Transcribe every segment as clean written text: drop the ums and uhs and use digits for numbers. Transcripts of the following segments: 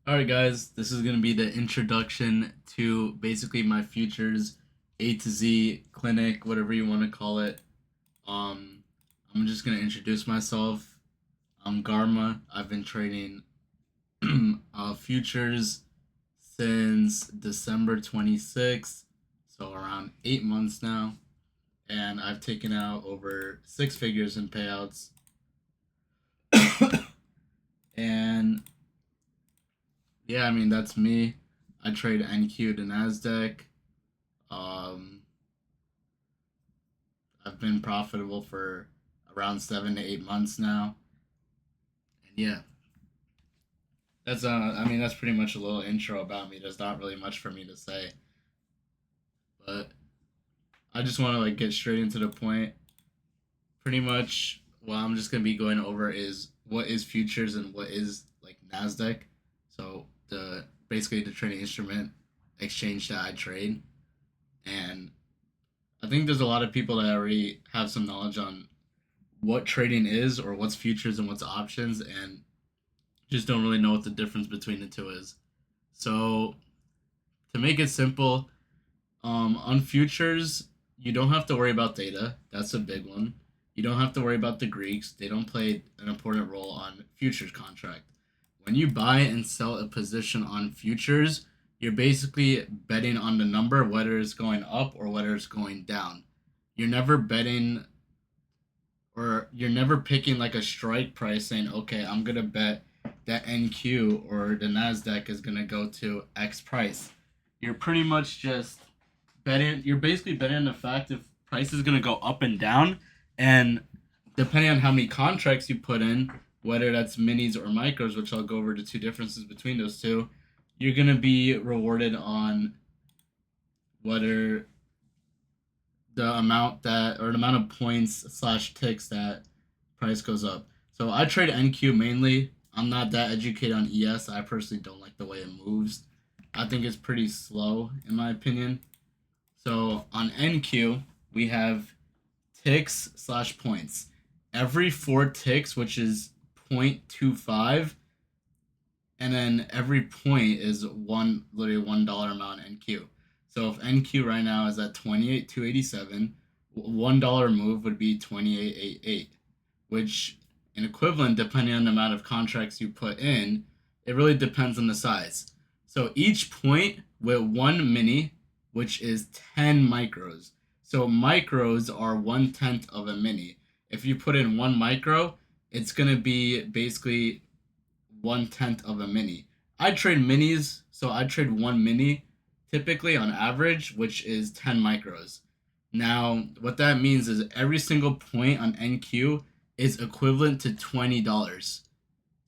Alright, guys, this is going to be the introduction to basically my futures A to Z clinic, whatever you want to call it. Um, I'm just going to introduce myself. I'm Garma. I've been trading futures since December 26th, so around 8 months now. And I've taken out over six figures in payouts. And yeah, I mean, that's me. I trade NQ to NASDAQ. Um, I've been profitable for around 7 to 8 months now, and yeah, I mean, that's pretty much a little intro about me. There's not really much for me to say, but I just want to like get straight into the point. Pretty much, what I'm just gonna be going over is what is futures and what is like Nasdaq. So the basically the trading instrument exchange that I trade, and I think there's a lot of people that already have some knowledge on what trading is or what's futures and what's options and just don't really know what the difference between the two is. So to make it simple, on futures, you don't have to worry about data. That's a big one. You don't have to worry about the Greeks. They don't play an important role on futures contract. When you buy and sell a position on futures, you're basically betting on the number, whether it's going up or whether it's going down. You're never betting or you're never picking like a strike price saying, okay, I'm gonna bet that NQ or the Nasdaq is gonna go to X price. You're pretty much just betting. You're basically betting on the fact if price is gonna go up and down, and depending on how many contracts you put in, whether that's minis or micros, which I'll go over the two differences between those two, you're gonna be rewarded on whether the amount that or the amount of points slash ticks that price goes up. So I trade NQ mainly. I'm not that educated on ES. I personally don't like the way it moves. I think it's pretty slow in my opinion. So on NQ we have ticks slash points. Every four ticks, which is 0.25, and then every point is literally $1 amount NQ. So if NQ right now is at 28,287, $1 move would be 2888, which in equivalent, depending on the amount of contracts you put in, it really depends on the size. So each point with one mini, which is 10 micros. So micros are 1/10 of a mini. If you put in one micro, it's gonna be basically 1/10 of a mini. I trade minis, so I trade one mini typically on average, which is 10 micros. Now, what that means is every single point on NQ is equivalent to $20.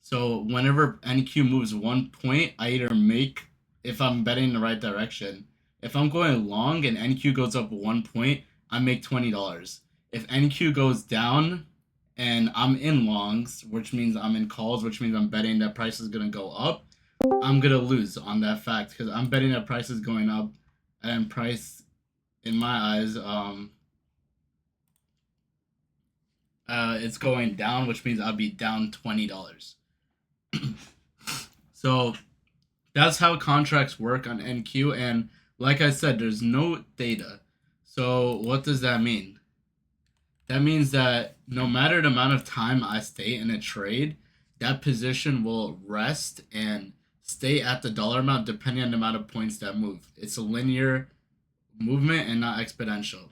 So whenever NQ moves 1 point, I either make, if I'm betting in the right direction, if I'm going long and NQ goes up 1 point, I make $20. If NQ goes down and I'm in longs, which means I'm in calls, which means I'm betting that price is gonna go up, I'm gonna lose on that fact because I'm betting that price is going up, and price, in my eyes, it's going down, which means I'll be down $20. So that's how contracts work on NQ, and like I said, there's no data. So what does that mean? That means that no matter the amount of time I stay in a trade, that position will rest and stay at the dollar amount depending on the amount of points that move. It's a linear movement and not exponential.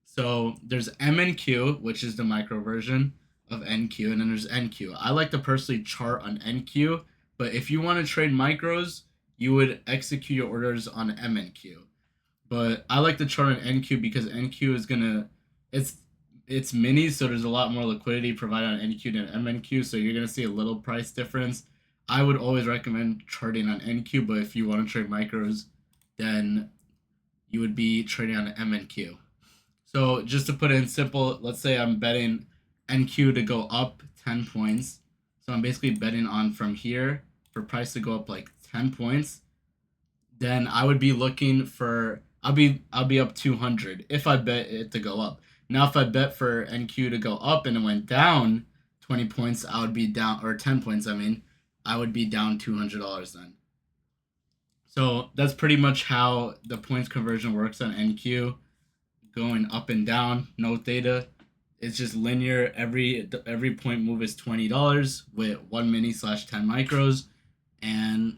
So there's MNQ, which is the micro version of NQ, and then there's NQ. I like to personally chart on NQ, but if you want to trade micros, you would execute your orders on MNQ. But I like to chart on NQ because NQ is gonna it's it's minis, so there's a lot more liquidity provided on NQ than MNQ, so you're gonna see a little price difference. I would always recommend charting on NQ, but if you want to trade micros, then you would be trading on MNQ. So just to put it in simple, let's say I'm betting NQ to go up 10 points. So I'm basically betting on from here for price to go up like 10 points. Then I would be looking for I'll be up 200 if I bet it to go up. Now if I bet for NQ to go up and it went down 20 points, I would be down, or 10 points, I mean, I would be down $200 then. So that's pretty much how the points conversion works on NQ, going up and down, no theta. It's just linear. Every point move is $20 with 1 mini slash 10 micros, and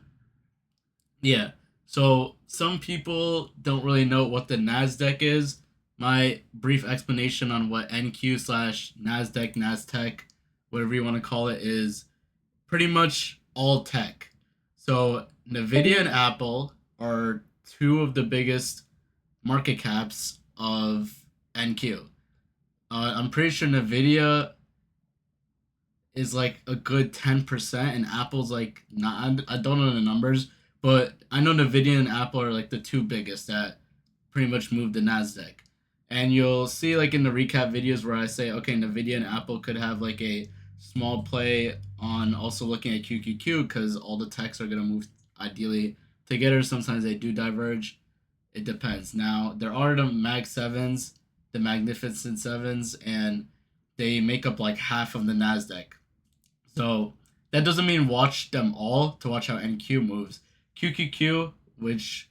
yeah. So some people don't really know what the NASDAQ is. My brief explanation on what NQ slash NASDAQ, NASTech, whatever you want to call it, is pretty much all tech. So Nvidia and Apple are two of the biggest market caps of NQ. I'm pretty sure Nvidia is like a good 10%, and Apple's like not. I don't know the numbers, but I know Nvidia and Apple are like the two biggest that pretty much move the Nasdaq. And you'll see like in the recap videos where I say, okay, Nvidia and Apple could have like a small play on also looking at QQQ because all the techs are gonna move ideally together. Sometimes they do diverge. It depends. Now there are the Mag Sevens, the Magnificent Sevens, and they make up like half of the Nasdaq. So that doesn't mean watch them all to watch how NQ moves. QQQ, which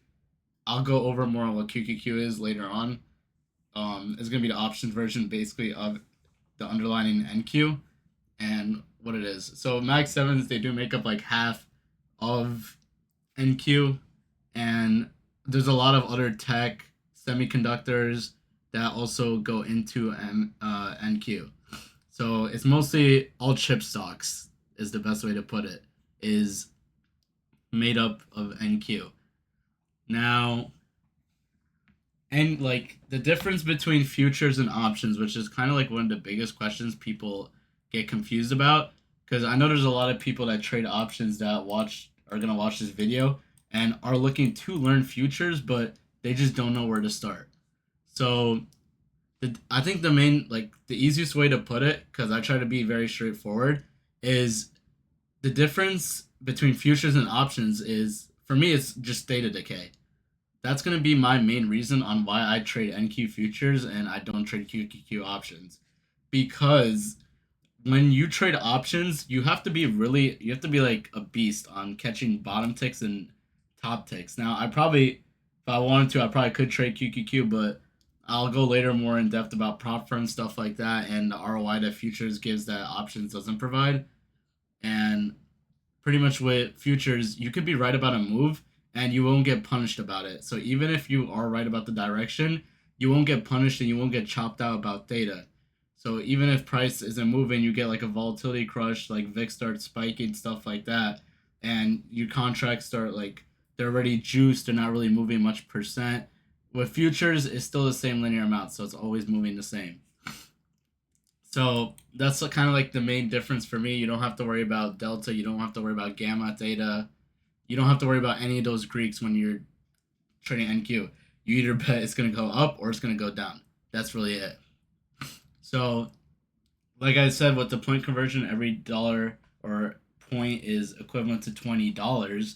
I'll go over more on what QQQ is later on, is going to be the options version basically of the underlying NQ and what it is. So Mag 7s, they do make up like half of NQ, and there's a lot of other tech, semiconductors that also go into NQ. So it's mostly all chip stocks is the best way to put it, is made up of NQ. Now, and like the difference between futures and options, which is kind of like one of the biggest questions people get confused about, because I know there's a lot of people that trade options that watch are gonna watch this video and are looking to learn futures, but they just don't know where to start. So I think the main, like the easiest way to put it, because I try to be very straightforward, is the difference between futures and options is, for me, it's just theta decay. That's going to be my main reason on why I trade NQ futures and I don't trade QQQ options. Because when you trade options, you have to be like a beast on catching bottom ticks and top ticks. Now, if I wanted to, I probably could trade QQQ, but I'll go later more in depth about prop firm stuff like that and the ROI that futures gives that options doesn't provide. And pretty much with futures, you could be right about a move and you won't get punished about it. So even if you are right about the direction, you won't get punished and you won't get chopped out about theta. So even if price isn't moving, you get like a volatility crush, like VIX starts spiking, stuff like that, and your contracts start like they're already juiced, they're not really moving much percent. With futures, it's still the same linear amount, so it's always moving the same. So that's kind of like the main difference for me. You don't have to worry about delta. You don't have to worry about gamma, theta. You don't have to worry about any of those Greeks when you're trading NQ. You either bet it's going to go up or it's going to go down. That's really it. So, like I said, with the point conversion, every dollar or point is equivalent to $20.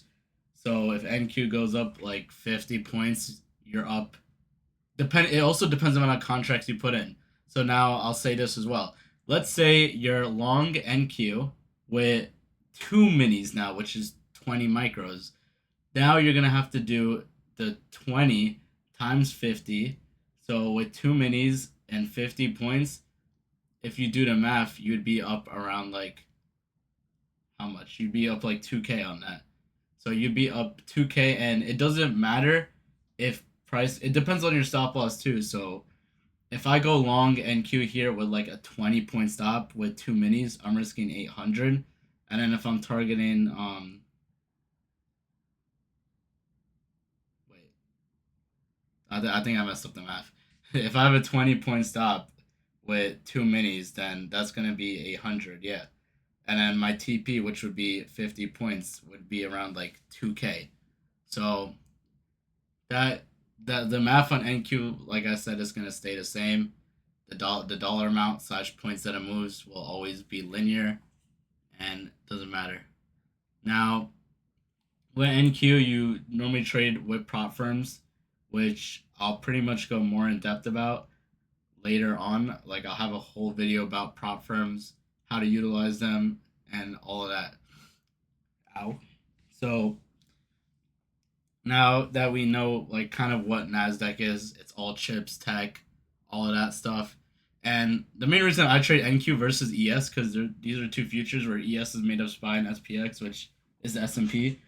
So if NQ goes up like 50 points, you're up. It also depends on how contracts you put in. So now I'll say this as well. Let's say you're long NQ with two minis now, which is 20 micros. Now you're gonna have to do the 20 times 50. So with two minis and 50 points, if you do the math, you'd be up around like how much? You'd be up like 2K on that. So you'd be up 2K, and it doesn't matter if price. It depends on your stop loss too. So if I go long NQ here with like a 20-point stop with two minis, I'm risking 800. And then if I'm targeting wait, I think I messed up the math. If I have a 20-point stop with two minis, then that's gonna be 800, yeah. And then my TP, which would be 50 points, would be around like 2K. So that the math on NQ, like I said, is gonna stay the same. The dollar amount slash points that it moves will always be linear, and doesn't matter. Now, with NQ, you normally trade with prop firms, which I'll pretty much go more in depth about later on. Like I'll have a whole video about prop firms, how to utilize them, and all of that. Ow. So now that we know like kind of what NASDAQ is, it's all chips, tech, all of that stuff. And the main reason I trade NQ versus ES because these are two futures where ES is made of SPY and SPX, which is the S&P.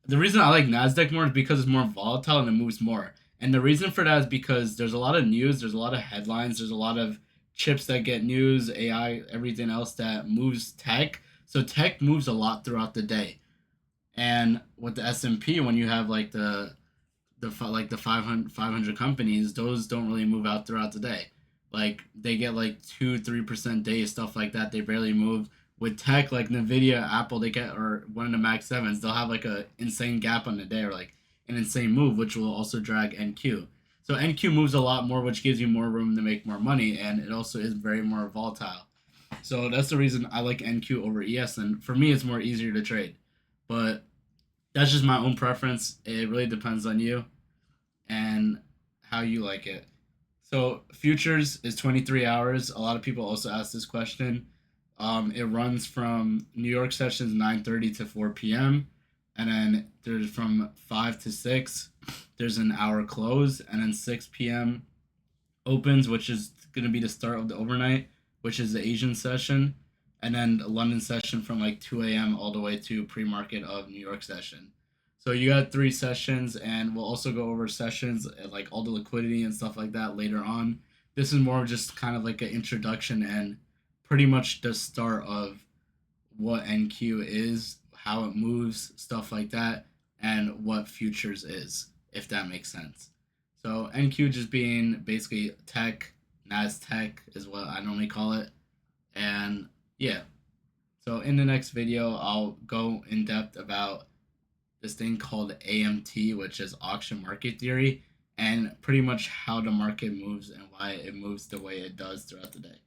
The reason I like NASDAQ more is because it's more volatile and it moves more. And the reason for that is because there's a lot of news, there's a lot of headlines, there's a lot of chips that get news, AI, everything else that moves tech. So tech moves a lot throughout the day. And with the S&P, when you have like the 500 companies, those don't really move out throughout the day. Like they get like 2-3% days, stuff like that. They barely move. With tech like Nvidia, Apple, they get or one of the Max sevens, they'll have like a insane gap on the day or like an insane move, which will also drag NQ. So NQ moves a lot more, which gives you more room to make more money, and it also is very more volatile. So that's the reason I like NQ over ES, and for me, it's more easier to trade. But that's just my own preference. It really depends on you and how you like it. So futures is 23 hours. A lot of people also ask this question. It runs from New York sessions 9:30 to 4 p.m. and then there's from 5 to 6. There's an hour close and then 6 p.m. opens, which is going to be the start of the overnight, which is the Asian session, and then the London session from like 2 a.m. all the way to pre-market of New York session. So you got 3 sessions, and we'll also go over sessions like all the liquidity and stuff like that later on. This is more just kind of like an introduction and pretty much the start of what NQ is, how it moves, stuff like that, and what futures is, if that makes sense. So NQ just being basically tech, NASDAQ is what I normally call it. And yeah, so in the next video, I'll go in depth about this thing called AMT, which is auction market theory, and pretty much how the market moves and why it moves the way it does throughout the day.